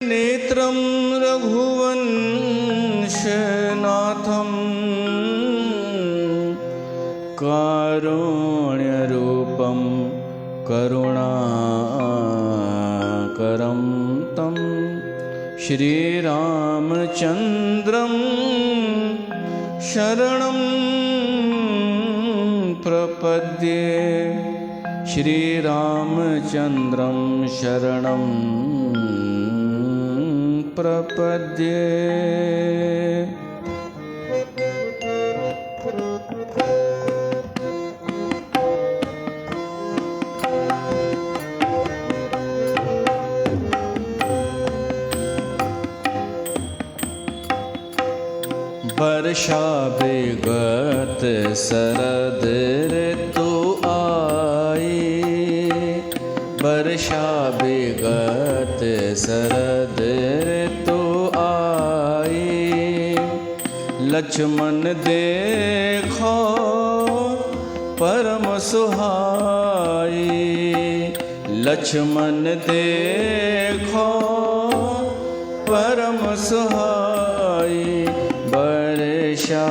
नेत्रं रघुवंशनाथं कारुण्यरूपं करुणाकरं तं श्रीरामचन्द्रं शरणं प्रपद्ये। श्रीरामचन्द्रं शरणं प्रपद्ये। वर्षा विगत शरद ऋतु आई, वर्षा विगत शरद ऋतु आई। लक्ष्मण देखो परम सुहाई, लक्ष्मण देखो परम सुहाई। वर्षा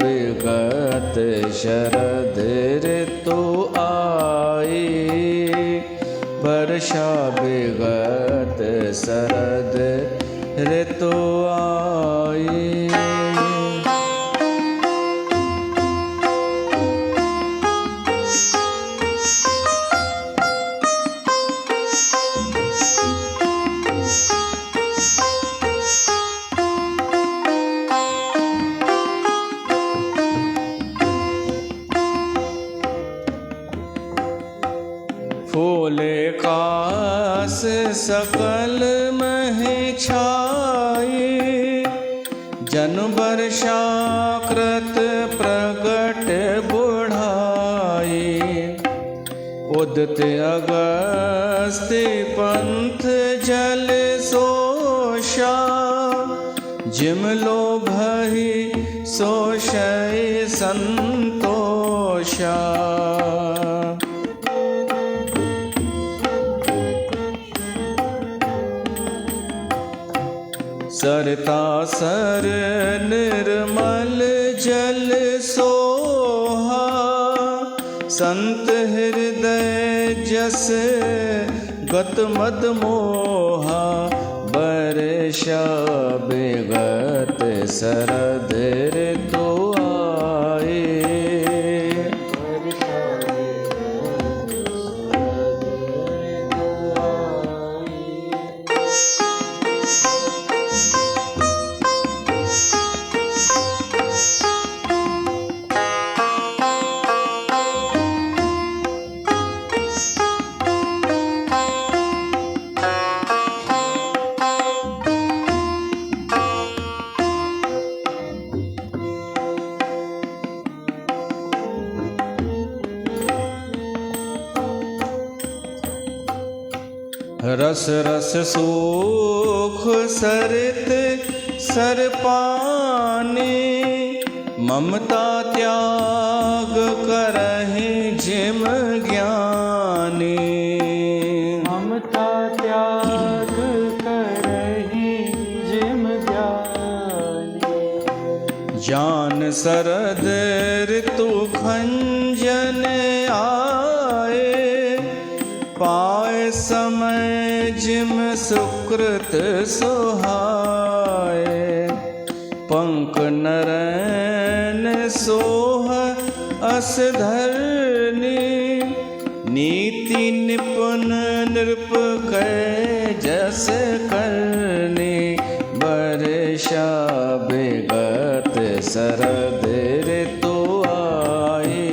विगत शरद ऋतु आई, वर्षा विगत शरद ऋतु आई। फूले कास सकल मह छाई, जन वर्षा कृत प्रगट बुढ़ाई। उदित अगस्त्य पंथ जल सोषा, जिमलो भई सोषय संतोषा। सरता सर निर्मल जल सोहा, संत हृदय जस गत मद मोहा। वर्षा विगत शरद ऋतु आई, रस रस सुख सरित सरपानी। ममता त्याग करहि जिम ज्ञानी, ममता त्याग करहि जिम ज्ञानी। जान शरद ऋतु खंजन आए, पाए समय जिम सुकृत सुहाए। पंक नरैन सोह अस धरनी, नीति निपुण नृप कै जस करनी। वर्षा विगत शरद ऋतु आई,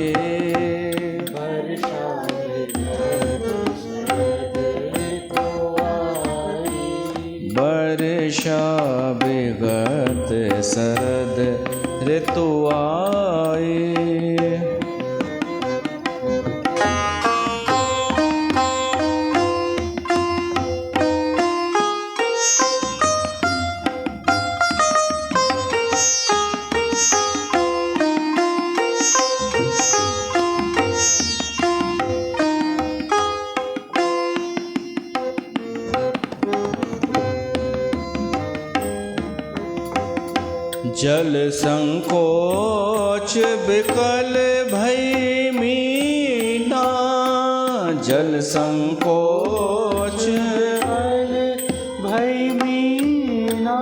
वर्षा विगत शरद ऋतु आई। जल संकोच विकल भई मीना, जल संकोच भई मीना,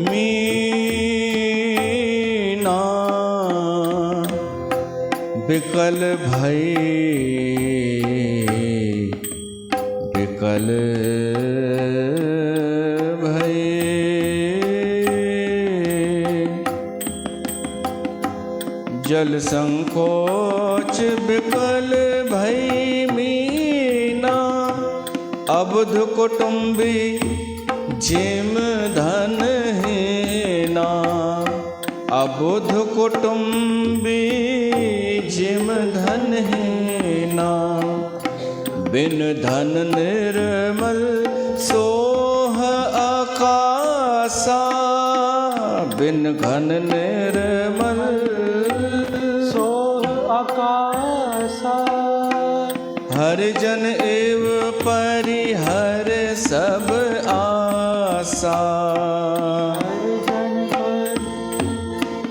मीना विकल भई, विकल भई। जल संकोच विकल भई मीना, अबुध कुटुंबी जिम धन हीना, अबुध कुटुंबी जिम धन हीना। बिन धन निर्मल सोह आकाशा, बिन घन निर्मल सोह आकाशा। हरिजन एव परिहर सब आशा, हरिजन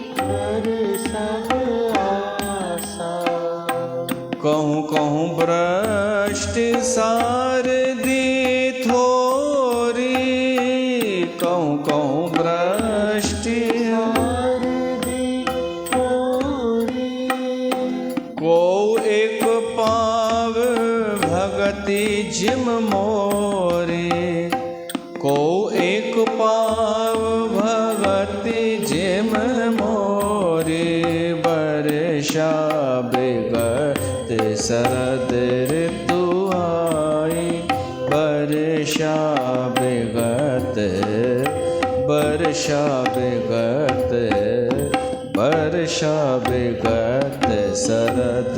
परिहर सब आशा। कहूँ कहूँ भ्रष्ट सारदी थोरी, कहूँ कहूँ भ्रष्ट सारदी थोरी। को एक पाव भगति जिम मोरे, को एक पाव भगति जिम मोरे। वर्षा विगत शरद ऋतु आई, वर्षा विगत, वर्षा विगत, वर्षा विगत शरद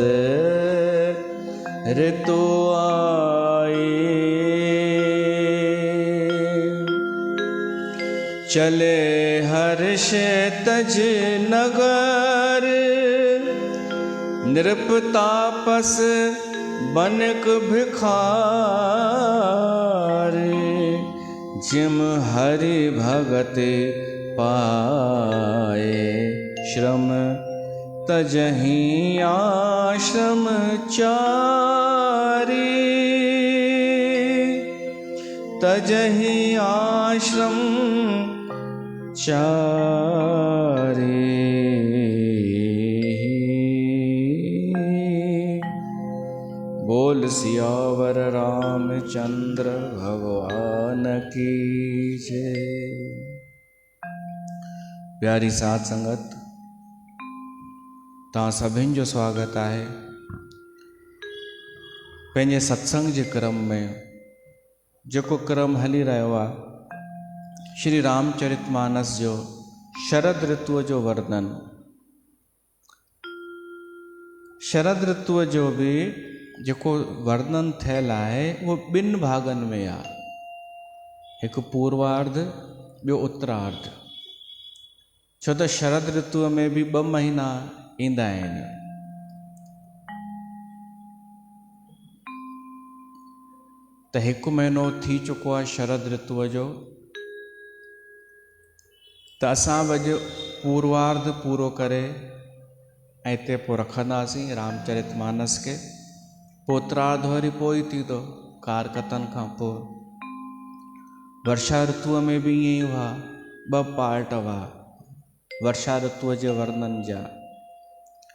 ऋतु आई। चले हर्ष तज नगर, नृप तापस बनक भिखारी। जिम हरि भगत पाए, श्रम तजहि आश्रम चारी, तजहि आश्रम चारी। बोल सियावर रामचंद्र भगवान की जय। प्यारी साध संगत, तव्हां सभिनि जो स्वागत आहे पंहिंजे सत्संग जे क्रम में। जेको क्रम हली रहियो आहे श्री रामचरितमानस जो शरद ऋतुअ जो वर्णन। शरद ऋतुअ जो बि जेको वर्णन थियल आहे उहो ॿिनि भागनि में आहे, हिकु पूर्वार्ध ॿियो उत्तरार्ध। छो त शरद ऋतुअ में बि 2 महीना ईंदा आहिनि। त हिकु महीनो थी चुको आहे शरद ऋतुअ जो, त असां अॼु पूर्वार्ध पूरो करे ऐं हिते पोइ रखंदासीं रामचरितमानस खे। पोइ उत्तरार्ध वरी पोइ ई थींदो कारकतन खां पोइ। वर्षा ऋतुअ में बि ईअं ई हुआ, 2 पार्ट हुआ वर्षा ऋतुअ जे वर्णन जा,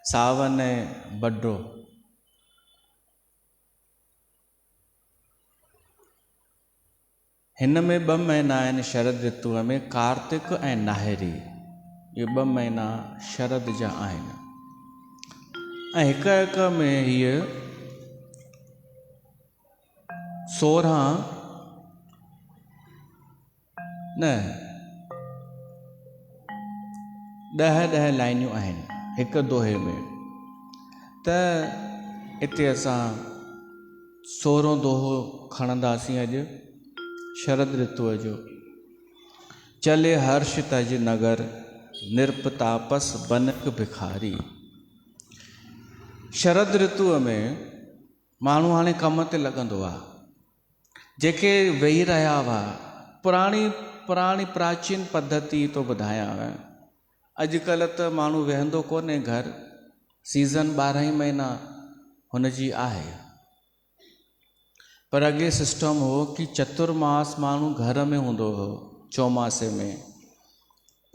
सावन ऐं बड्रो। हिन में 2 महीना आहिनि शरद ऋतुअ में, कार्तिक ऐं नाहिरी। ये 2 महीना शरद जा आहिनि। ऐं हिक हिक में हीअ 16 न 10 लाइनियूं आहिनि हिक दोहे में। त हिते असां 16हों दोहो खणंदासीं अॼु शरद ऋतुअ जो। चले हर्ष तज नगर, नृप तापस बनक भिखारी। शरद ऋतुअ में माण्हू हाणे कम ते लॻंदो आहे। जेके वेही रहिया हुआ, पुराणी प्राचीन पद्धति तो ॿुधायां। अॼुकल्ह त माण्हू वेहंदो कोन्हे घर, सीज़न 12 ही महीना हुनजी आहे, पर अॻे सिस्टम हो कि चतुर्मास माण्हू घर में हूंदो हो चौमासे में,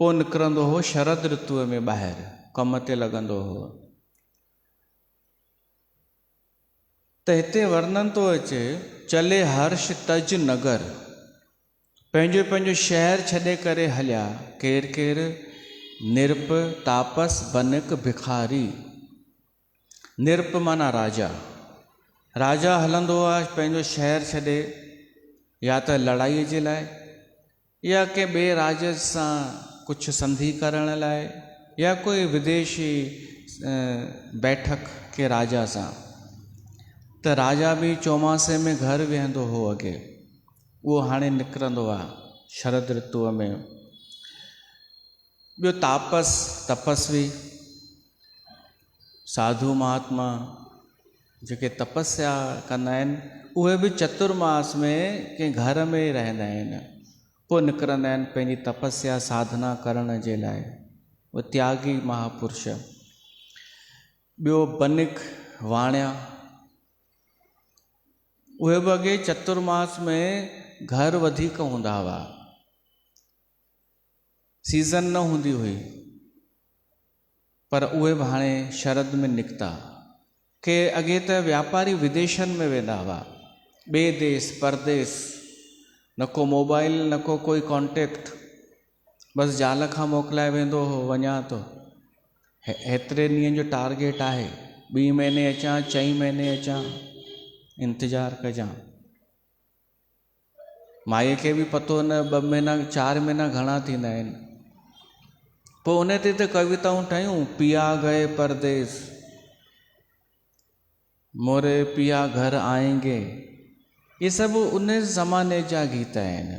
पोइ निकिरंदो हो शरद ऋतुअ में ॿाहिरि कम ते लॻंदो हो। त हिते वर्णन थो अचे, चले हर्ष तज नगर, पंहिंजो पंहिंजो शहर छॾे करे हलिया, केरु केरु, निरप, तापस, बनिक, भिखारी। निरप माना राजा, राजा हलंदो आहे पंहिंजो शहर छॾे, या त लड़ाईअ जे लाइ, या कंहिं ॿिए राज्य सां कुझु संधि करण लाइ, या कोई विदेशी बैठक के राजा सां। त राजा बि चौमासे में घर वेहंदो हो अॻे, उहो हाणे निकिरंदो आहे शरद ऋतुअ में। ॿियो तापस, तपस्वी, साधु महात्मा जेके तपस्या कंदा आहिनि, उहे बि चतुर्मास में कंहिं घर में ई रहंदा आहिनि, पोइ निकिरंदा आहिनि पंहिंजी तपस्या साधना करण जे लाइ, उहे त्यागी महापुरुष। ॿियो बनिक, वाणिया, उहे बि अॻे चतुर्मास में घर वधीक हूंदा हुआ, सीज़न न हूंदी हुई, पर उहे बि हाणे शरद में निकिता। के अॻे त व्यापारी विदेशनि में वेंदा हुआ, ॿिए देश परदेश, न को मोबाइल न को कोई कॉन्टेक्ट, बसि ज़ाल खां मोकिलाए वेंदो हो, वञा थो, हेतिरे ॾींहंनि जो टारगेट आहे, 2 महीने अचां, 4 महीने अचां, इंतज़ारु कजां। माईअ खे बि पतो न 2 महीना 4 महीना घणा थींदा आहिनि। पोइ उन ते त कविताऊं ठहियूं, पिया गए परदेस, मोरे पिया घर आएंगे, ये सभु उन ज़माने जा गीत आहिनि।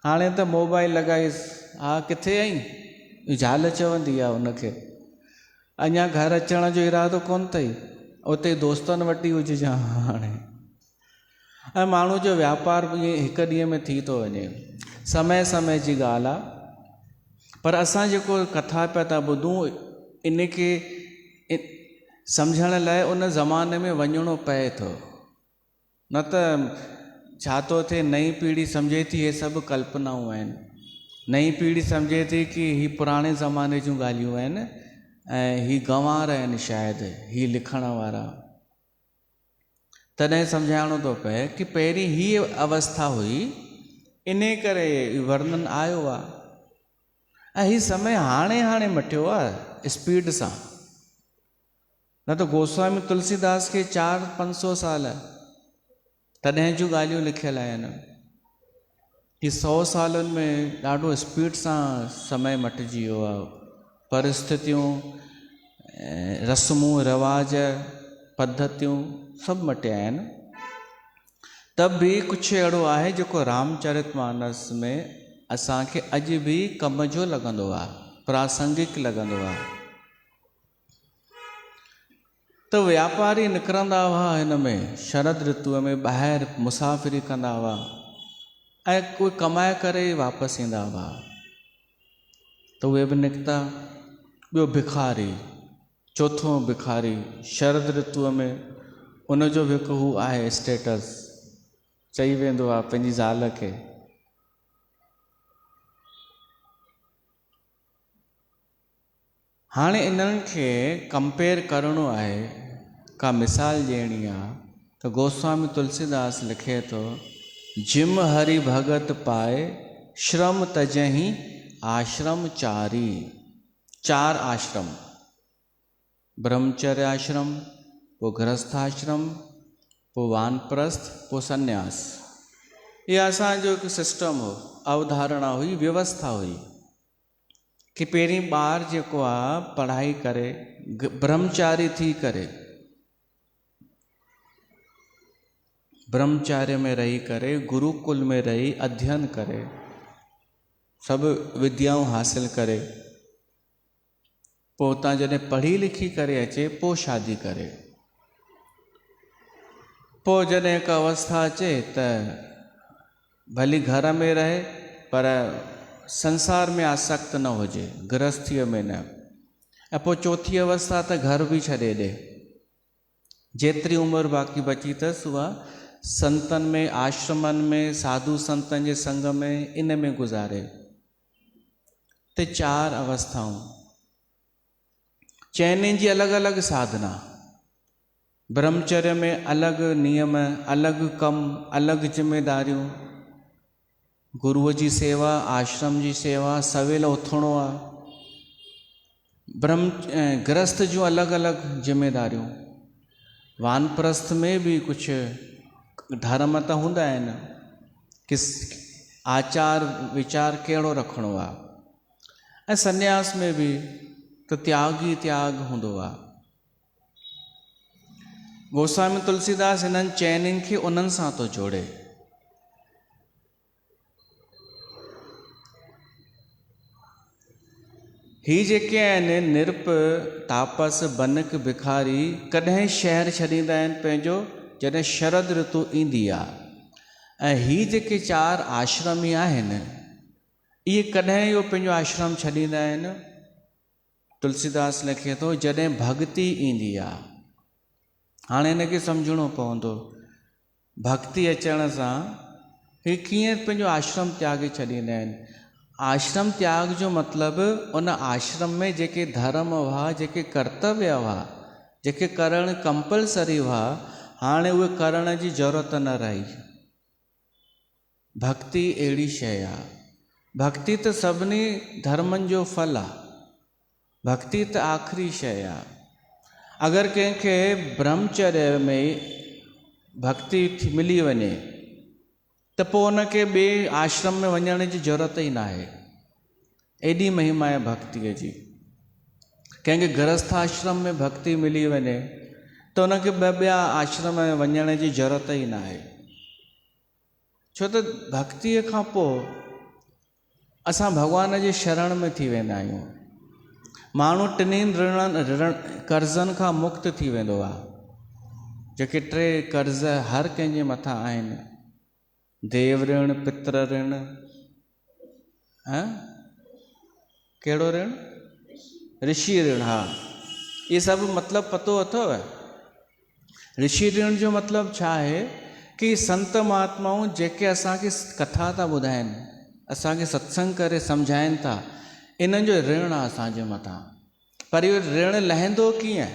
हाणे त मोबाइल लॻाइस, हा किथे आई, ज़ाल चवंदी आहे उनखे, अञा घर अचण जो इरादो कोन अथई, उते दोस्तनि वटि हुजिजां हाणे। ऐं माण्हू जो वापार बि हिकु ॾींहं में थी थो वञे, समय समय जी ॻाल्हि आहे। पर असां जेको कथा पिया था ॿुधूं, इनखे सम्झण लाइ उन ज़माने में वञिणो पए थो, न त छा थो थिए, नई पीढ़ी सम्झे थी हे सभु कल्पनाऊं आहिनि, नई पीढ़ी सम्झे थी कि ही पुराणे ज़माने जूं ॻाल्हियूं आहिनि ऐं ही गंवार आहिनि शायदि, ही लिखण वारा। तॾहिं सम्झाइणो थो पए कि पहिरीं हीअ अवस्था हुई, इन करे वर्णन आयो आहे। ऐं हीउ समय हाणे हाणे मटियो आहे स्पीड सां, न त गोस्वामी तुलसीदास खे 400-500 साल तॾहिं जूं ॻाल्हियूं लिखियल आहिनि। कि 100 सालनि में ॾाढो स्पीड सां समय मटिजी वियो आहे, परिस्थितियूं, रस्मूं रिवाज, पद्धतियूं सभु मटिया आहिनि। तब बि कुझु अहिड़ो आहे जेको रामचरितमानस में असांखे अॼु बि कम जो लॻंदो आहे, प्रासंगिक लॻंदो आहे। त व्यापारी निकिरंदा हुआ हिन में शरद ऋतुअ में, ॿाहिरि मुसाफ़िरी कंदा हुआ ऐं कोई कमाए करे वापसि ईंदा हुआ, त उहे बि निकिता। ॿियो भिखारी, चौथों भिखारी, शरद ऋतुअ में उनजो बि हिकु हू आहे स्टेटस, चई वेंदो आहे पंहिंजी ज़ाल खे। हाणे इन्हनि खे कंपेयर करिणो आहे, का मिसाल ॾियणी आहे, त गोस्वामी तुलसीदास लिखे थो, जिम हरि भगत पाए, श्रम तजहि आश्रम चारी। 4 आश्रम, ब्रह्मचर्य आश्रम, पोइ गृहस्थाश्रम, पोइ वानप्रस्थ, पोइ संन्यास। इहा असांजो हिकु सिस्टम हो, अवधारणा हुई, व्यवस्था हुई कि पहिरीं ॿार जेको आहे पढ़ाई करे, ब्रह्मचारी थी करे, ब्रह्मचार्य में रही करे, गुरुकुल में रही अध्ययन करे, सभु विद्याऊं हासिल करे, पोइ हुतां जॾहिं पढ़ी लिखी करे अचे, पोइ शादी करे। पोइ जॾहिं हिकु अवस्था अचे त भली घर में रहे, पर संसार में आसक्त न हुजे, गृहस्थीअ में न। ऐं पोइ चौथी अवस्था त घर बि छॾे ॾे, जेतिरी उमिरि बाक़ी बची अथसि उहा संतनि में, आश्रमनि में, साधु संतनि जे संग में, इन में गुज़ारे। ते 4 अवस्थाऊं, चइनी जी अलॻि अलॻि साधना। ब्रह्मचर्य में अलॻि नियम, अलॻि कम, अलॻि जिम्मेदारियूं, गुरुअ जी सेवा, आश्रम जी सेवा, सवेल उथणो आहे। गृहस्थ जूं अलॻि अलॻि जिम्मेदारियूं। वानप्रस्थ में बि कुझु धर्म त हूंदा आहिनि, किस आचार विचार कहिड़ो रखिणो आहे। ऐं सन्यास में बि त त्याग ई त्याग हूंदो आहे। गोस्वामी तुलसीदास हिननि चइनिनि खे उन्हनि सां थो जोड़े। ही जेके आहिनि निरप, तापस, बनक, भिखारी, कॾहिं शहर छॾींदा आहिनि पंहिंजो जॾहिं शरद ऋतु ईंदी आहे। ऐं ही जेके 4 आश्रमी आहिनि, इहे कॾहिं इहो पंहिंजो आश्रम छॾींदा आहिनि। तुलसीदास लिखे थो जॾहिं भक्ति ईंदी आहे। हाणे हिनखे सम्झणो पवंदो, भक्ति अचण सां ही कीअं पंहिंजो आश्रम त्यागे छॾींदा आहिनि। आश्रम त्याग जो मतिलबु उन आश्रम में जेके धर्म हुआ, जेके कर्तव्य हुआ, जेके करण कंपलसरी हुआ, हाणे उहे करण जी ज़रूरत न रही। भक्ति अहिड़ी शइ आहे। भक्ति त सभिनी धर्मनि जो फल आहे। भक्ति त आख़िरी शइ आहे। अगरि कंहिंखे ब्रह्मचर्य में भक्ति मिली वञे त पोइ उनखे ॿिए आश्रम में वञण जी ज़रूरत ई न आहे। एॾी महिमा आहे भक्तिअ जी। कंहिंखे गृहस्थ आश्रम में भक्ति मिली वञे त उनखे ॿिया आश्रम में वञण जी ज़रूरत ई न आहे। छो त भक्तिअ खां पोइ असां भॻवान जे शरण में थी वेंदा आहियूं। माण्हू टिन्हिनि ऋण कर्ज़नि खां मुक्त थी वेंदो आहे। जेके 3 कर्ज़ हर कंहिंजे मथां आहिनि, देव ऋण, पितृ ऋण, कहिड़ो ऋण, ऋषि ऋण। हा, ये सभु मतिलबु पतो अथव? ऋषि ऋण जो मतिलबु छा आहे कि संत महात्माऊं जेके असांखे कथा था ॿुधाइनि, असांखे सत्संग करे सम्झाइनि था, इन्हनि जो ऋण आहे असांजे मथां। पर इहो ऋण लहंदो कीअं?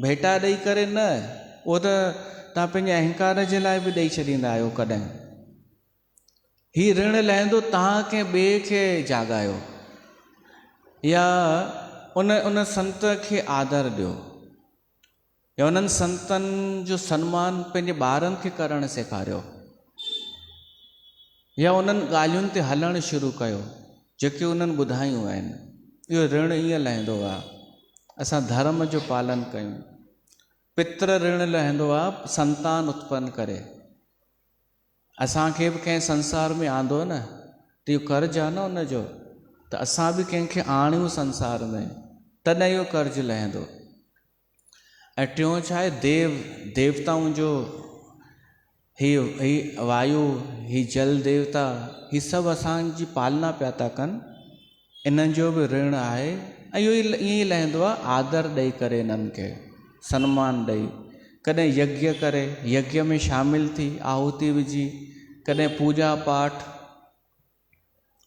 भेटा ॾेई करे न, उहो त तव्हां पंहिंजे अहंकार जे लाइ बि ॾेई छॾींदा आहियो कॾहिं। ही ऋण लहंदो तव्हां कंहिं ॿिए खे जाॻायो, या उन संत खे आदर ॾियो, या उन्हनि संतनि जो सम्मान पंहिंजे ॿारनि खे करणु सेखारियो, या उन्हनि ॻाल्हियुनि ते हलणु शुरू कयो जेके उन्हनि ॿुधायूं आहिनि। इहो ऋण ईअं लहंदो आहे, असां धर्म जो पालन कयूं। पितृ ऋण लहंदो आहे संतान उत्पन्न करे। असांखे बि कंहिं संसार में आंदो न, त इहो कर्ज़ु आहे न उनजो, त असां बि कंहिंखे आणियूं संसार में, तॾहिं इहो कर्ज़ु लहंदो। ऐं टियों छा आहे, देवताऊं जो, ही वायु, ही जल देवता, ही सभु असांजी पालना पिया था कनि, इन्हनि जो बि ऋण आहे। ऐं इहो ईअं ई लहंदो आहे आदर ॾेई करे, इन्हनि खे सम्मान ॾेई, कॾहिं यज्ञ करे, यज्ञ में शामिल थी, आहुति विझी, कॾहिं पूजा पाठ,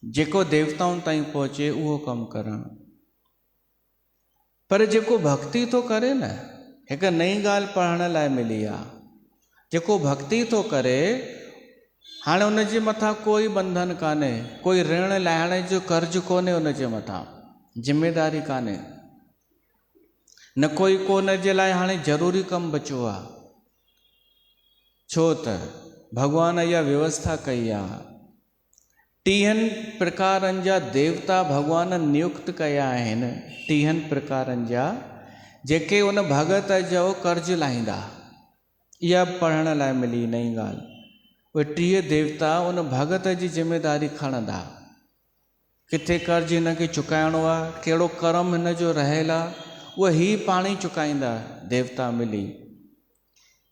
जेको देवताउनि ताईं पहुचे उहो कमु करणु। पर जेको भक्ति थो करे न, हिकु नई ॻाल्हि पढ़ण लाइ मिली आहे, जेको भक्ति थो करे, हाणे उनजे मथां कोई बंधन कान्हे, कोई ऋण लाहिण जो कर्ज़ु कोन्हे उनजे मथां, जिम्मेदारी कान्हे, न कोई को उनजे लाइ हाणे ज़रूरी कमु बचियो आहे। छो त भॻवान इहा व्यवस्था कई आहे। 30 प्रकारनि जा देवता भॻवान नियुक्त कया आहिनि, 30 प्रकारनि जा, जेके उन भगत जो कर्ज़ु लाहींदा। इहा पढ़ण लाइ मिली नई ॻाल्हि। उहे 30 देवता उन भगत जी जिम्मेदारी खणंदा, किथे कर्ज़ु हिनखे चुकाइणो आहे, कहिड़ो कर्म हिन जो रहियल आहे, उहे ही पाण ई चुकाईंदा देवता मिली।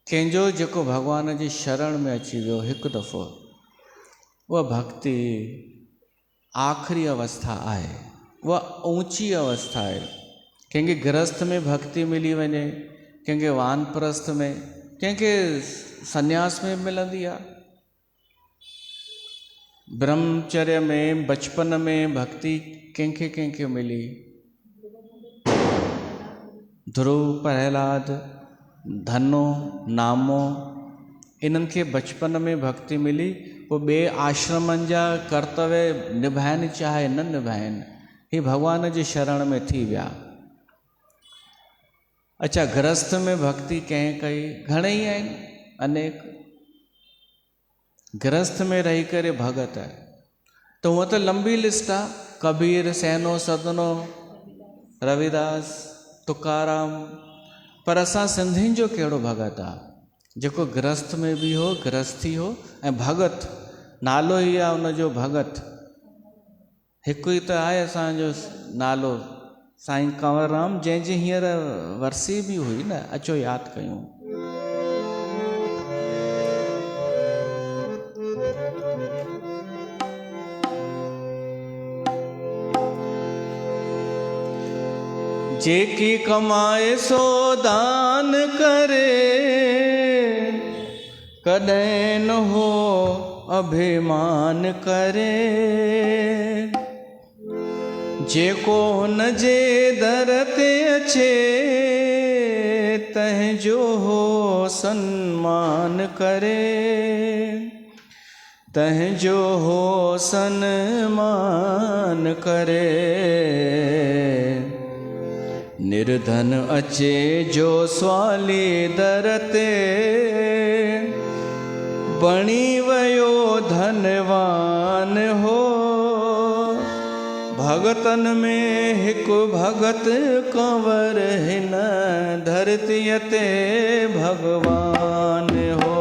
कंहिंजो जेको भॻवान जी शरण में अची वियो हिकु दफ़ो, उहा भक्ति आखिरी अवस्था आहे, वह ऊंची अवस्था आहे। कंहिंखे गृहस्थ में भक्ति मिली वञे, कंहिंखे वानप्रस्थ में, कंहिंखे सन्यास में मिलंदी आहे। ब्रह्मचर्य में बचपन में भक्ति कंहिंखे कंहिंखे मिली। ध्रुव, प्रहलाद, धनो, नामो, इन्हनि खे बचपन में भक्ति मिली, पोइ ॿिए आश्रमनि जा कर्तव्य निभाइनि चाहे न निभाइनि, ही भगवान जे शरण में थी विया। अच्छा, गृहस्थ में भक्ति कंहिं कई, घणेई आहिनि, अनेक। गृहस्थ में रही करे भगत आहे त हूअं त लंबी लिस्ट आहे, कबीर, सैनो, सदनो, रविदास, तुकाराम, पर असां सिंधियुनि जो कहिड़ो भगत आहे जेको गृहस्थ में बि हो, गृहस्थी हो ऐं भगत, नालो ई आहे उनजो भगत। हिकु ई त आहे असांजो नालो, साईं कंवरराम, जंहिंजी हींअर वरसी बि हुई न, अचो यादि कयूं। जेकी कमाए सो दान करे, कॾहिं न हो अभिमान करे। जेको हुन जे दर ते अचे, तंहिंजो हो सन्मान करे, तंहिंजो हो सन्मान करे। निर्धन अचे जो स्वाली दर ते, बणी वयो धनवान हो। भगतन में हिकु भगत कंवर, हिन धरतीअ ते भगवान हो।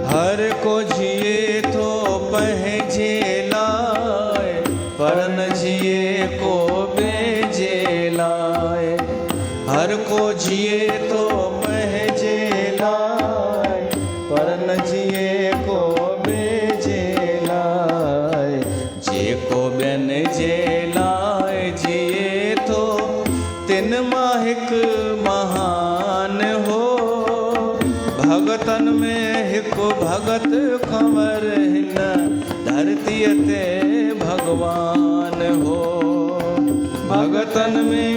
हर को जिए थो पंहिंजे लाइ, पर न जिए को ॿिए लाइ। हर को जिए तो पंहिंजे लाइ, पर न जिए को ॿिए लाइ। जेको ॿियनि जे लाइ जिए थो, तिन मां हिकु महान हो। भगतन में हिकु भगत कंवर, हिन धरतीअ ते भगवान हो। भगतन में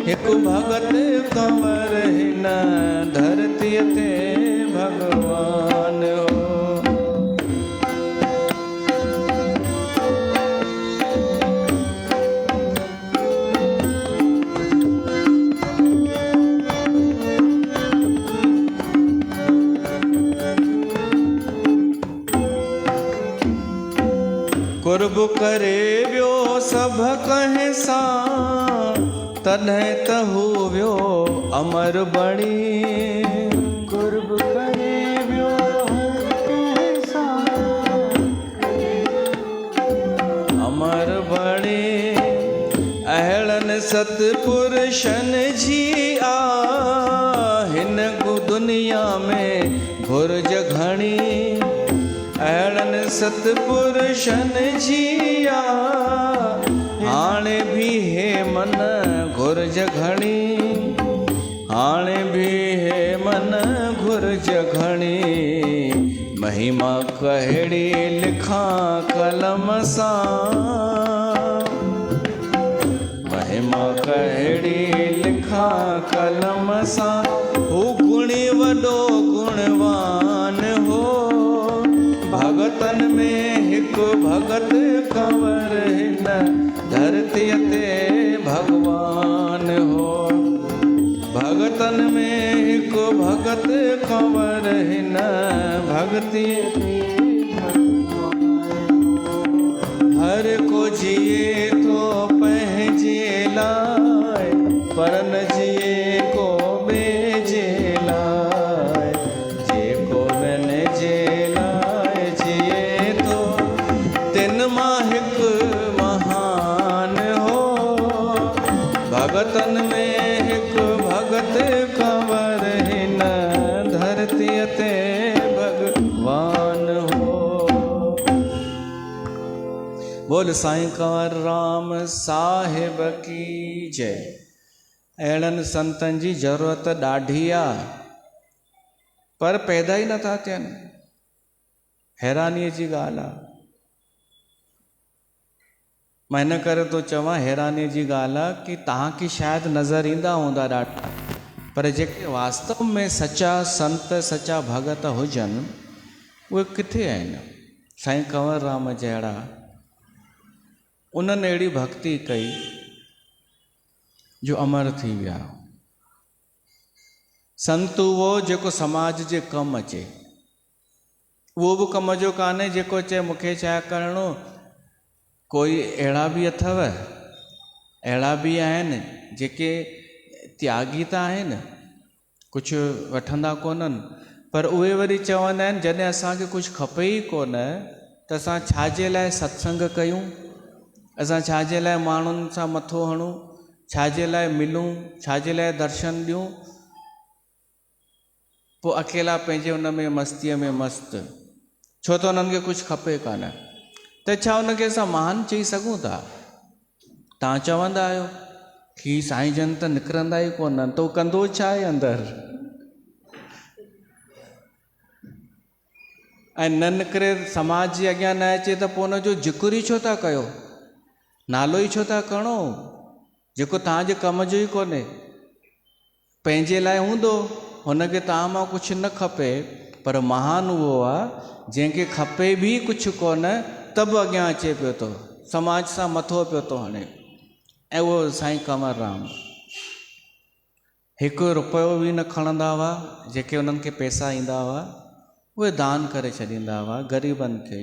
हिकु भगत कंवर, हिन धरतीअ ते भगवान हो। कुर्ब करे वियो सभ कंहिं सां, तॾहिं त हू वियो अमर बणी। कुर्ब करे वियो कंहिं सां, अमर बणी। अहिड़नि सतपुरुषनि जी हिन दुनिया में घुर्ज घणी। अहिड़नि सतपुरुषनि जी हाणे भी हे मन घुर्ज घणी। हाणे भी हे मन घुर्ज घणी। महिमा कहिड़ी लिखां कलम सां, महिमा कहिड़ी लिखां कलम सां। हू गुणी वॾो गुणवान हो। भगतन में हिकु भगत कंवर, हिन धरतीअ ते भगवान हो। भगतन में हिकु भगत कंवर, हिन भगतीअ ते हर को जिए तो पंहिंजे लाइ, पर न जिए को ॿिए लाइ। जेको ॿियनि जे लाइ जिए थो, तिन मां हिकु महान हो। भगतन में हिकु भगत कंवर, हिन धरतीअ ते भगवान। बोल साईं कंवर राम साहिब की जय। अहिड़नि संतनि जी ज़रूरत ॾाढी आहे, पर पैदा ई नथा थियनि। हैरानीअ जी ॻाल्हि आहे। मां हिन करे थो चवां, हैरानीअ जी ॻाल्हि आहे कि तव्हांखे शायदि नज़र ईंदा हूंदा ॾाढा, पर जेके वास्तव में सचा संत सचा भगत हुजनि उहे किथे आहिनि? साईं कंवर राम जहिड़ा उन्हनि अहिड़ी भक्ति कई जो अमर थी विया। संत उहो जेको समाज जे कमु अचे, उहो बि कम जो कान्हे जेको चए मूंखे छा करिणो। कोई अहिड़ा बि अथव, अहिड़ा बि आहिनि जेके त्यागी त आहिनि, कुझु वठंदा कोन्हनि, पर उहे वरी चवंदा आहिनि जॾहिं असांखे कुझु खपे ई कोन त असां छाजे लाइ सत्संग कयूं, असां छाजे लाइ माण्हुनि सां मथो हणूं, छाजे लाइ मिलूं, छाजे लाइ दर्शन ॾियूं। पोइ अकेला पंहिंजे उन में मस्तीअ में मस्तु, छो त उन्हनि खे कुझु खपे कान। त छा उनखे असां महान चई सघूं था? तव्हां चवंदा आहियो कि साईं जन त निकिरंदा ई कोन्हनि, त उहो कंदो छा आहे अंदरि? ऐं न निकिरे, समाज जे अॻियां न अचे त पोइ उनजो ज़िक्र ई छो था कयो, नालो ई छो था खणो जेको तव्हांजे कम जो ई कोन्हे। पंहिंजे लाइ हूंदो, हुनखे तव्हां मां कुझु न खपे, पर महान उहो आहे जंहिंखे खपे बि कुझु कोन त बि अॻियां अचे पियो थो, समाज सां मथो पियो थो हणे। ऐं उहो साईं कंवर राम हिकु रुपयो बि न खणंदा हुआ, जेके उन्हनि खे पैसा ईंदा हुआ उहे दान करे छॾींदा हुआ ग़रीबनि खे।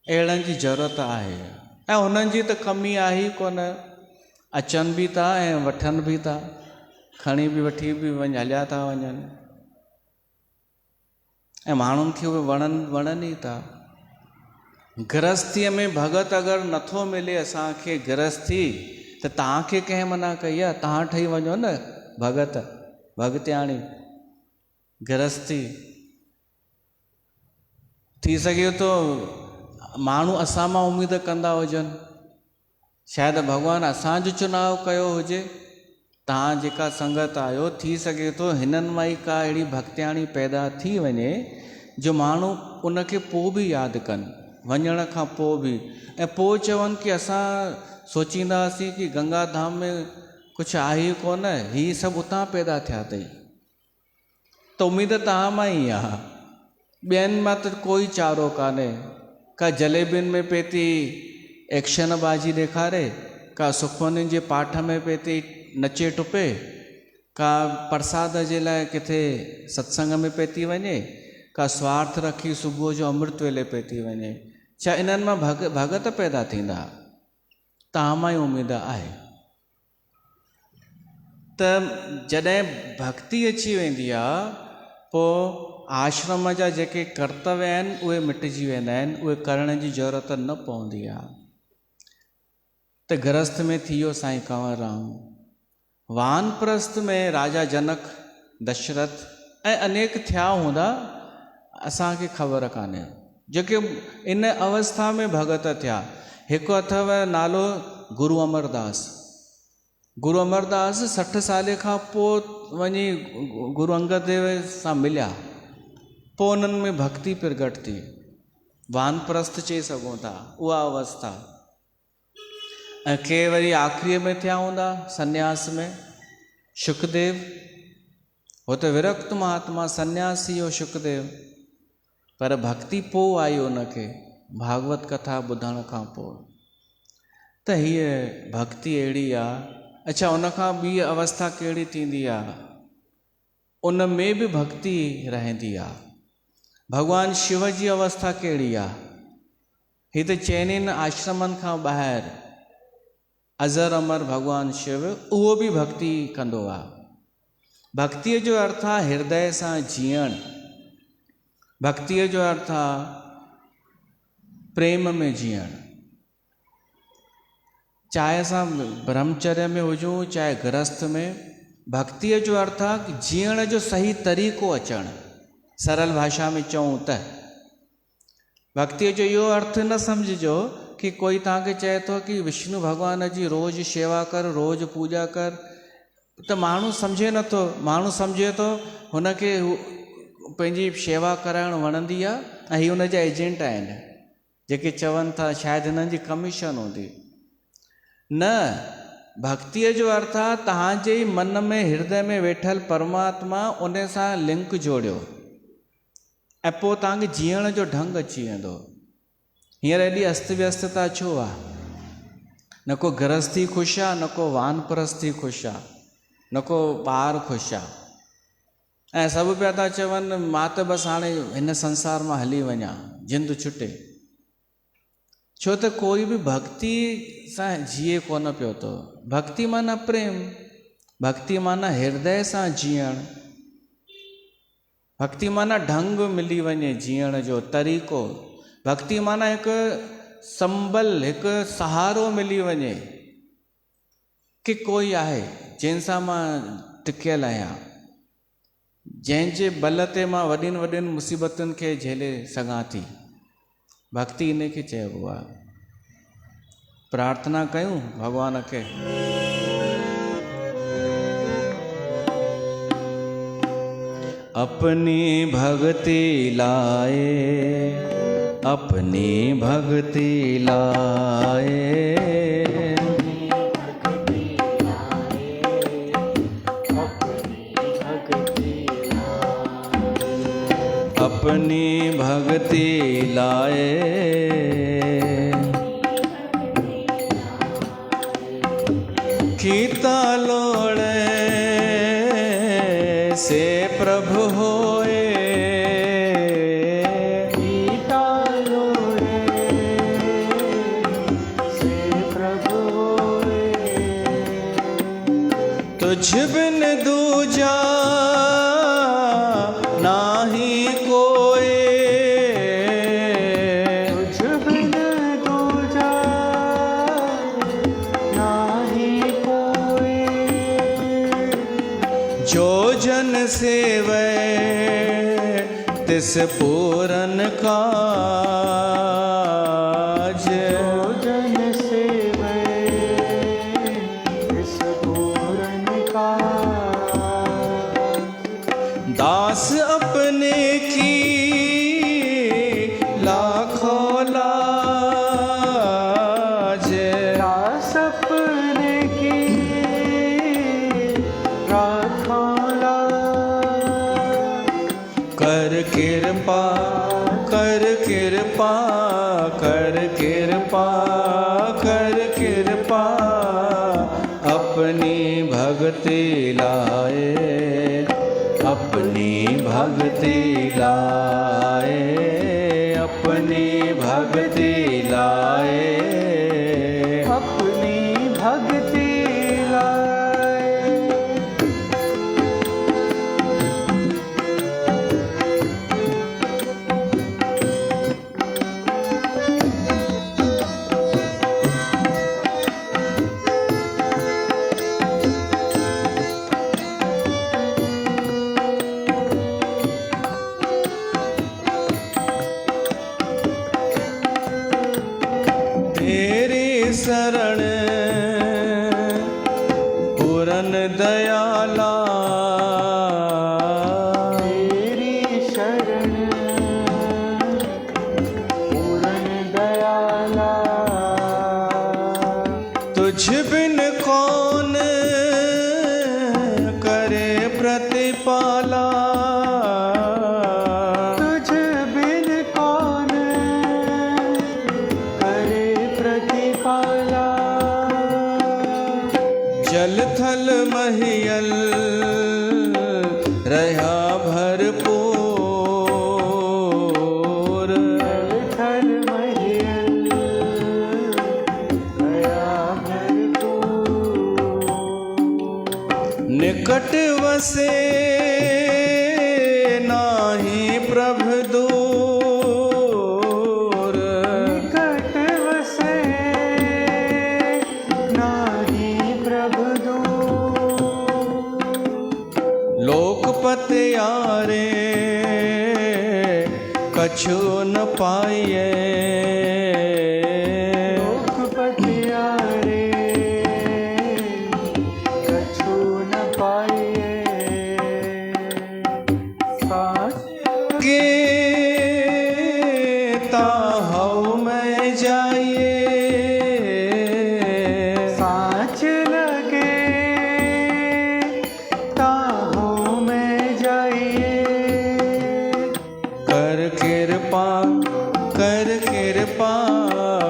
अहिड़नि जी ज़रूरत आहे, ऐं हुननि जी त कमी आहे ई कोन। अचनि बि था ऐं वठनि बि था, खणी बि वठी बि हलिया था वञनि, ऐं माण्हुनि खे उहे वणनि ई था। गृहस्थीअ में भगत अगरि नथो मिले असांखे गृहस्थी, त तव्हांखे कंहिं मना कई आहे? तव्हां ठही वञो न भगत, भगतियाणी, गृहस्थी। थी सघे थो माण्हू असां मां उमेद कंदा हुजनि, शायदि भॻवानु असांजो चुनाव कयो हुजे। तव्हां जेका संगत आहियो, थी सघे थो हिननि मां ई का अहिड़ी भक्तियाणी पैदा थी वञे जो माण्हू उनखे पोइ बि यादि कनि, वञण खां पोइ बि, ऐं पोइ चवनि कि असां सोचींदासीं कि गंगा धाम में कुझु आहे ई कोन, हीअ सभु उतां पैदा थिया अथई। त उमेद तव्हां मां ई आहे, ॿियनि मां त कोई चारो कान्हे। का जलेबियुनि में पिए थी एक्शन बाजी ॾेखारे, का सुखमनियुनि जे पाठ में पिए थी नचे टुपे, का प्रसाद जे लाइ किथे सत्संग में पिए थी वञे, का स्वार्थ रखी सुबुह जो अमृत वेले पिए थी वञे। छा इन्हनि मां भगत पैदा थींदा? तव्हां मां ई उमेद आहे। त जॾहिं भक्ति अची वेंदी आहे, पोइ आश्रम जा जेके कर्तव्य आहिनि उहे मिटिजी वेंदा आहिनि, उहे करण जी ज़रूरत न पवंदी आहे। त गृहस्थ में थी वियो साईं कंवर राम, वानप्रस्थ में राजा जनक, दशरथ ऐं अनेक थिया हूंदा, असांखे ख़बर कान्हे। जेके इन अवस्था में भगत थिया, हिकु अथव नालो गुरु अमरदास। गुरु अमरदास 60 साल खां पोइ वञी गुरु अंगद देव सां मिलिया, पोइ उन्हनि में भक्ति प्रगट थी, वानप्रस्थ चई सघूं था उहा अवस्था। ऐं के वरी आख़िरीअ में थिया हूंदा सन्यास में, शुकदेव, हो त विरक्त महात्मा सन्यासी हो शुकदेव, पर भक्ति पोइ आई उनखे भागवत कथा ॿुधण खां पोइ। त हीअ भक्ति अहिड़ी आहे। अच्छा, उनखां ॿी अवस्था कहिड़ी थींदी आहे? उन में बि भक्ति रहंदी आहे। भगवान शिव जी अवस्था कहिड़ी आहे? ही त चइनिनि आश्रमनि खां ॿाहिरि अज़र अमर भगवान शिव, उहो बि भक्ति कंदो आहे। भक्तीअ जो अर्थ आहे हृदय सां जीअण, भक्तीअ जो अर्थ आहे प्रेम में जीअण। चाहे असां ब्रह्मचर्य में हुजूं चाहे गृहस्थ में, भक्तीअ जो अर्थ आहे कि जीअण जो सही तरीक़ो अचणु। सरल भाषा में चऊं त भक्तीअ जो इहो अर्थ न सम्झिजो कि कोई तव्हांखे चए थो कि विष्णु भॻवान जी रोज़ शेवा कर, रोज़ पूजा कर, त माण्हू सम्झे नथो। माण्हू सम्झे थो हुनखे पंहिंजी शेवा कराइणु वणंदी आहे ऐं हीअ हुनजा एजेंट आहिनि जेके चवनि था शायदि हिननि जी कमीशन हूंदी। न, भक्तीअ जो अर्थ आहे तव्हांजे ई मन में, हृदय में वेठल परमात्मा उन सां लिंक जोड़ियो ऐं पोइ तव्हांखे जीअण जो ढंग अची वेंदो। हींअर एॾी अस्त व्यस्तता छो आहे? न को गृहस्थी ख़ुशि आहे, न को वानप्रस्थी ख़ुशि आहे, न को ॿार ख़ुशि आहे, ऐं सभु पिया था चवनि मां त बसि हाणे हिन संसार मां हली वञा, जिंद छुटे। छो त कोई बि भक्ति सां जिए कोन पियो थो। भक्ति माना प्रेम, भक्ति माना हृदय सां जीअण, भक्ति माना ढंग मिली वञे जीअण जो तरीक़ो, भक्ति माना हिकु संबल, हिकु सहारो मिली वञे कि कोई आहे जंहिंसां मां टिकियल आहियां, जंहिंजे बल ते मां वॾियुनि वॾियुनि मुसीबतुनि खे झेले सघां थी। भक्ति इन खे चइबो आहे। प्रार्थना कयूं भॻवान खे। अपनी भक्ति लाए, अपनी भक्ति लाए, अपनी भक्ति लाए, कीता लोड़े से प्रभु होए, कीता लोड़े से प्रभु होए, तुझ बिन दूजा नाही कोई, तुझ बिन दूजा नाही कोई, जो जन सेवै तिस पूरन काज, जो जन सेवै तिस पूरन काज, दास अपने की लाखों लाज, दास अपने की राखों लाज, कर कृपा, कर कृपा, कर कृपा, कर कृपा, अपनी भक्ति लाए, अपनी भक्ति लाए, अपनी भक्ति लाए, अपनी भक्ति लाए। तेरी शरण पूरन दयाला, तेरी शरण पूरन दयाला, तुझ बिन कौन करे प्रतिपाला, तुझ बिन कौन करे प्रतिपाला, जल थल महियल रहा भरपूर, थल महियल गया भरपूर, निकट वसे नाही प्रभु दूर, निकट वसे नाही प्रभु दूर, लोकपत यारे कछु न पाइए, सांस के ताहव में जाइए, सांच लगे ताहों में जाइए। कर कृपा कर कृपा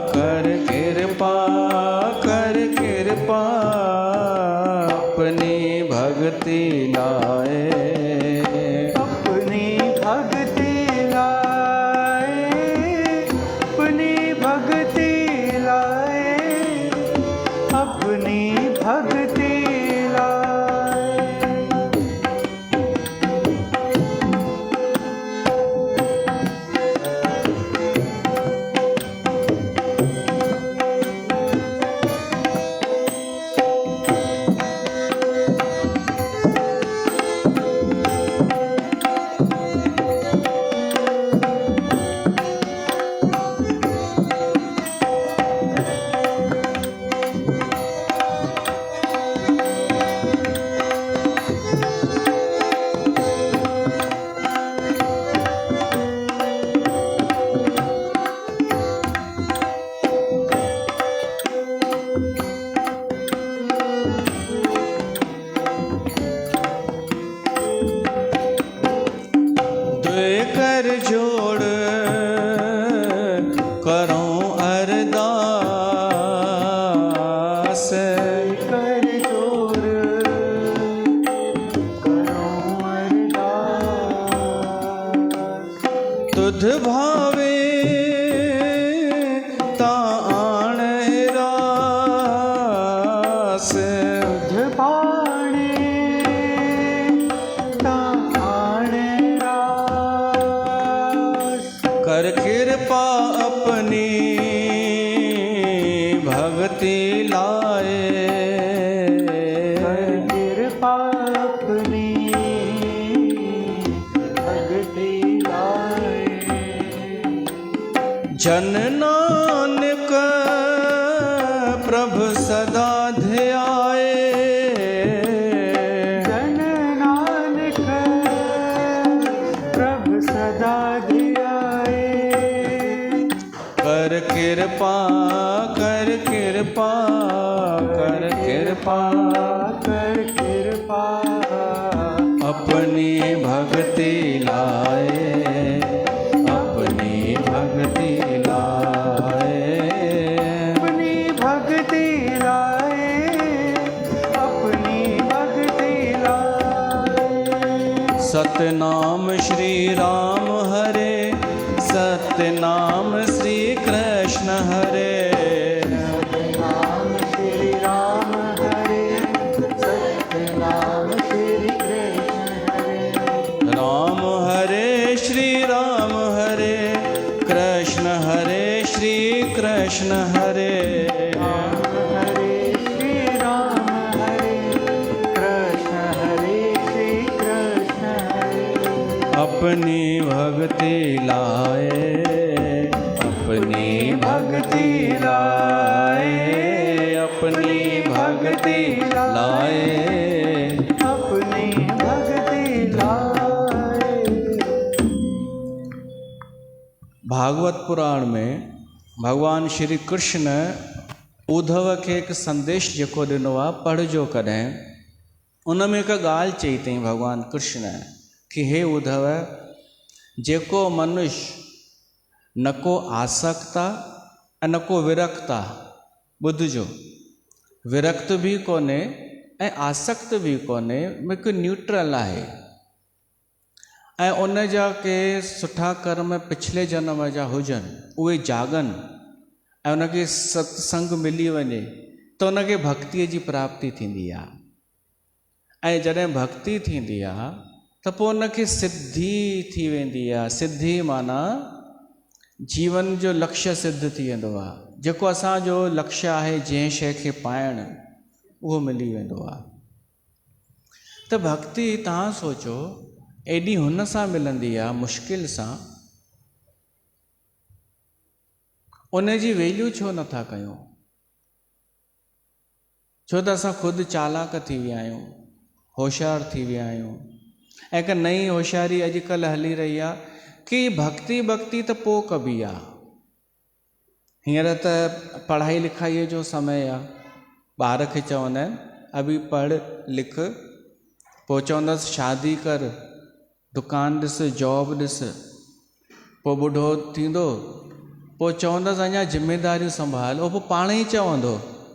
कर कृपा कर कृपा, अपनी भक्ति लाए, अपनी भक्ति लाए, अपनी भक्ति लाए, अपनी भक्ति लाए। कर जोड़ करो अरदास, कर जोर करो अरदास। तुध भावे ताण रास, तुझ पाणे ताणे रास। कर कृपा अपनी भक्ति लाए, कर कृपा अपनी भक्ति लाए। जन नानक प्रभु सदा ध्याए, जन नानक प्रभु सदा ध्याए। कर कृपा कर कृपा कर कृपा, कर कृपा अपनी भक्ति लाए, अपनी भक्ति लाए, अपनी भक्ति लाए, अपनी भक्ति लाए। सतनाम श्री राम हरे, सतनाम श्री कृष्ण हरे, सतनाम श्री राम हरे, सतनाम श्री कृष्ण हरे। राम हरे श्री राम हरे, कृष्ण हरे श्री कृष्ण हरे, राम हरे श्री राम हरे, कृष्ण हरे श्री कृष्ण हरे। अपनी भक्ति लाए, अपनी भक्ति लाए, अपनी भक्ति लाए, अपनी भक्ति लाए। भागवत पुराण में भगवान श्री कृष्ण उद्धव खे एक संदेश जेको ॾिनो आहे पढ़जो कॾहिं, उन में हिकु ॻाल्हि चई अथई भगवान कृष्ण कि हे उद्धव, जेको मनुष्य न को आसक्त आहे ऐं न को विरक्त आहे, ॿुधिजो, विरक्त बि कोन्हे ऐं आसक्त बि कोन्हे, हिकु न्यूट्रल आहे, ऐं उन जा के सुठा कर्म पिछले जन्म जा हुजनि उहे जागनि ऐं उनखे सत्संग मिली वञे त उनखे भक्तीअ जी प्राप्ति थींदी आहे। ऐं जॾहिं भक्ति थींदी आहे त पोइ उनखे सिद्धि थी वेंदी आहे। सिद्धि माना जीवन जो लक्ष्य सिद्ध थी वेंदो आहे। जेको असांजो लक्ष्य आहे, जंहिं शइ खे पाइणु, उहो मिली वेंदो आहे। त भक्ति तव्हां सोचो एॾी हुन सां मिलंदी आहे, मुश्किल सां, उन जी वैल्यू छो नथा कयूं? छो त असां ख़ुदि चालाक थी विया आहियूं, होशियार थी विया आहियूं, ऐं हिकु नई होशियारी अॼुकल्ह हली रही आहे कि भक्ति भक्ति त पोइ कबी आहे। हींअर त पढ़ाई लिखाईअ जो समय आहे, ॿार खे चवंदा आहिनि अभी पढ़ लिख, पोइ चवंदसि शादी कर, दुकानु ॾिस, जॉब ॾिस, पोइ ॿुढो थींदो, पोइ चवंदसि अञा ज़िमेदारियूं संभाल, उहो पोइ पाण ई चवंदो,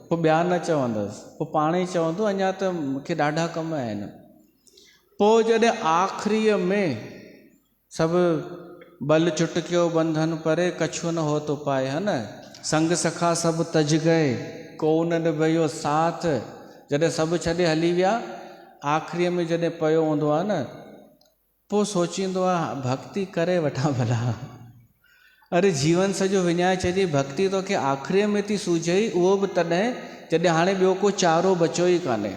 पोइ ॿिया न चवंदसि, पोइ पाण ई चवंदो अञा त मूंखे ॾाढा कम आहिनि। पोइ जॾहिं आख़िरीअ में सभु बल चुटकियो बंधन परे, कछुओ न हो तो पाए, है न, संग सखा सभु तज गए, को न निभयो साथ। जॾहिं सभु छॾे हली विया, आख़िरीअ में जॾहिं पियो हूंदो आहे न, पोइ सोचींदो आहे भक्ति करे वठां भला। अरे जीवन सॼो विञाए छॾी, भक्ति तोखे आख़िरीअ में थी सूझई, उहो बि तॾहिं जॾहिं हाणे ॿियो को चारो बचियो ई कान्हे।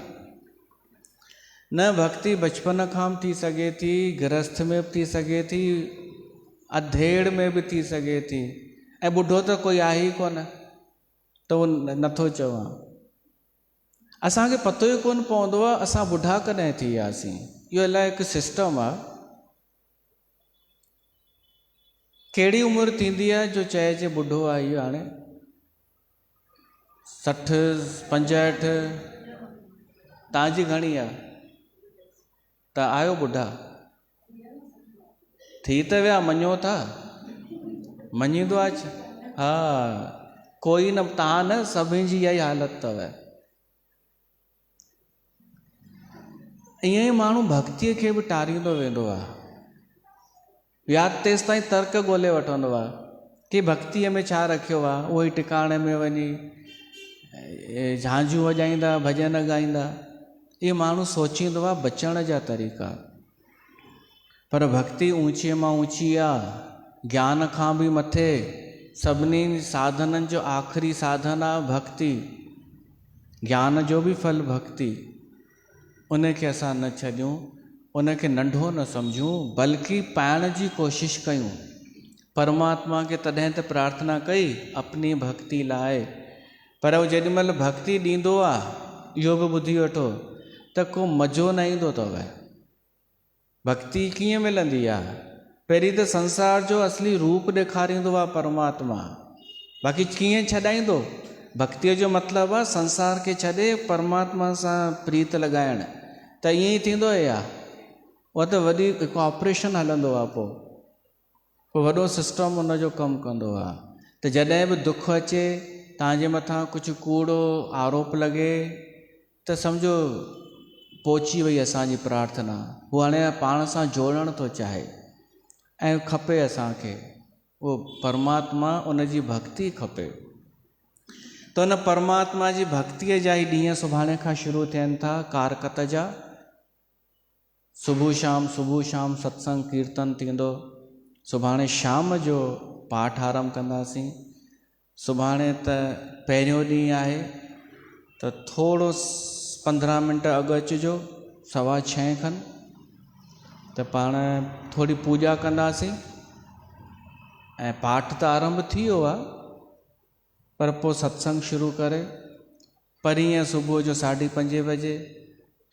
न भक्ति बचपन खां बि थी सघे थी, गृहस्थ में बि थी सघे थी, अधेड़ में बि थी सघे थी, ऐं ॿुढो त कोई आहे ई कोन, त उहो नथो चवां। असांखे पतो ई कोन पवंदो आहे असां ॿुढा कॾहिं थी वियासीं। इहो अलाए हिकु सिस्टम आहे। कहिड़ी उमिरि थींदी आहे जो चइजे ॿुढो आहे इहो हाणे? 60, 65? तव्हांजी घणी आहे? त आयो ॿुढा? थी त विया, मञो था? मञींदो आहे छा? हा, कोई न, तव्हां न, सभिनी जी इहा ई हालति अथव। ईअं ई माण्हू भक्तीअ खे बि टारींदो वेंदो आहे, या तेसि ताईं तर्क ॻोल्हे वठंदो आहे कि भक्तीअ में छा रखियो आहे, उहो ई टिकाणे में वञी झांझूं वॼाईंदा, भॼन ॻाईंदा। इहे माण्हू सोचींदो आहे बचण जा तरीक़ा, पर भक्ति ऊंचीअ मां ऊंची आहे, ज्ञान खां बि मथे, सभिनी साधननि जो आख़िरी साधन आहे भक्ति। ज्ञान जो बि फल भक्ति। उनखे असां न छॾियूं, उनखे नंढो न सम्झूं, बल्कि पाइण जी कोशिशि कयूं। परमात्मा खे तॾहिं त प्रार्थना कई अपनी भक्ति लाइ, पर उहो जेॾीमहिल भक्ति ॾींदो आहे, इहो बि ॿुधी वठो त को मज़ो न ईंदो अथव। भक्ति कीअं मिलंदी आहे? पहिरीं त संसार जो असली रूप ॾेखारींदो आहे परमात्मा, बाक़ी कीअं छॾाईंदो? भक्तीअ जो मतिलबु आहे संसार खे छॾे परमात्मा सां प्रीत लॻाइण। त ईअं ई थींदो या? उहा त वॾी हिकु ऑपरेशन हलंदो आहे, पोइ वॾो सिस्टम उनजो कमु कंदो आहे। त जॾहिं बि दुख अचे, तव्हांजे मथां कुझु कूड़ो आरोप लॻे, त सम्झो पहुची वई असांजी प्रार्थना, हू हाणे पाण सां जोड़ण थो चाहे, ऐं खपे असांखे उहो परमात्मा, उनजी भक्ति खपे। त उन परमात्मा जी भक्तीअ जा ई ॾींहं सुभाणे खां शुरू थियनि था, कारकत जा। सुबुह शाम सत्संग कीर्तन थींदो। सुभाणे शाम जो पाठ आरंभ कंदासीं। सुभाणे त पहिरियों ॾींहुं आहे, त थोरो 15 मिंट अॻु अचिजो, 6:15 खनि, त पाण थोरी पूॼा कंदासीं। ऐं पाठ त आरंभ थी वियो आहे, पर पोइ सत्संग शुरू करे परीहं सुबुह जो 5:30 बजे,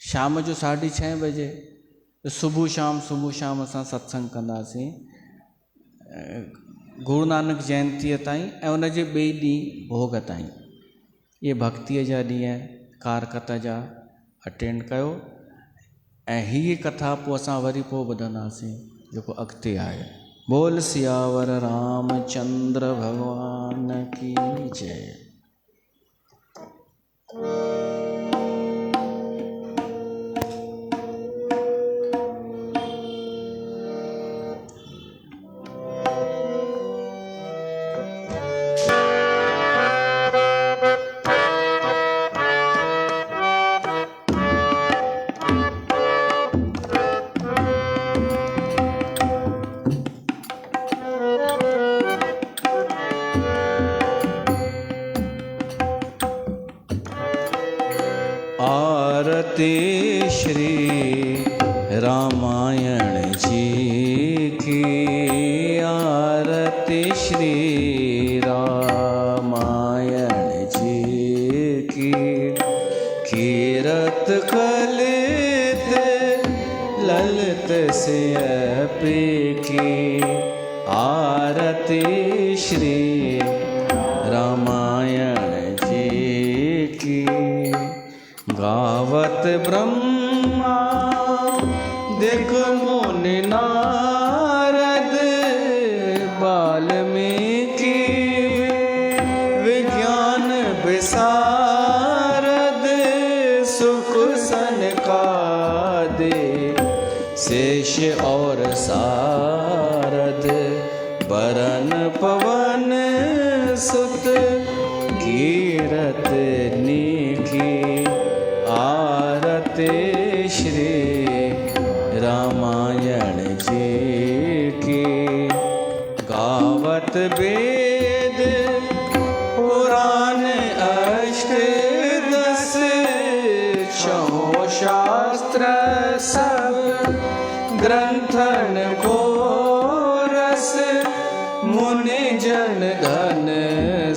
शाम जो 6:30 बजे, सुबुह शाम असां सत्संग कंदासीं गुरु नानक जयंतीअ ताईं, ऐं उनजे ॿिए ॾींहुं भोग ताईं। इहे भक्तीअ जा ॾींहं कारकत जा अटेंड कयो। ऐं हीअ कथा पोइ असां वरी पोइ ॿुधंदासीं जेको अॻिते आहे। बोल सियावर रामचंद्र भगवान की जय। आरती श्री रामायण जी की, आरती श्री रामायण जी की। कीरत कलित ललित की आरती श्री रामायण जी की। गावत ब्रह्मा दिख मुनि नारद वाल्मीकि विज्ञान विशारद सुख सनकादि शेष और सारद बरन पवन सुत कीरत नीकी आरती श्री रामायण जी की। गावत वेद पुराण अष्ट दस छो शास्त्र सब ग्रंथन को रस मुनि जन घन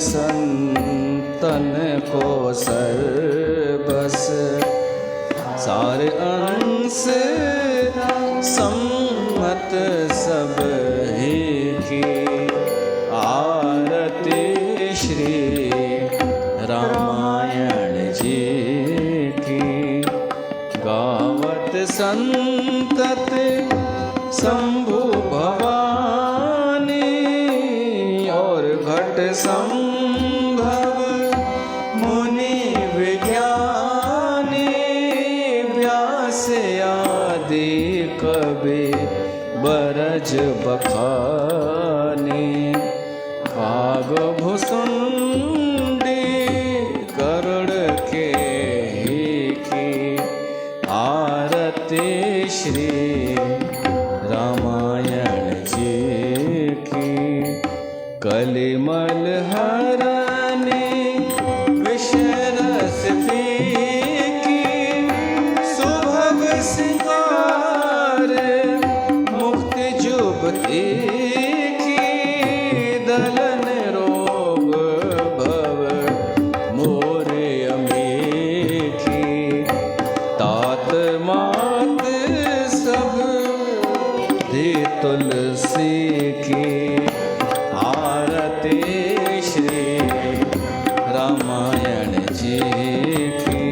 संतन को सर्वस सार अंश सम्मत सब ही की आरती श्री रामायण जी की। गावत संतत शंभु भवानी और घट संभव मुनि विज्ञानी व्यास आदि कवि बरज बखानी। काग भुसुंडी गरुड़ के ही की आरती श्री रामायण जी की। कलिमल हरनी विषरस फीकी सुभग सिंगार मुक्ति जुबती की दलन रोग भव मोरे अमीठी तात मात सब धी तुलसी की आरती श्री रामायण जी की।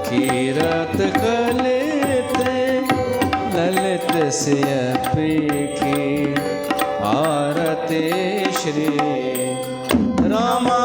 कीरत कलित ललित सियपी की आरती श्री रामा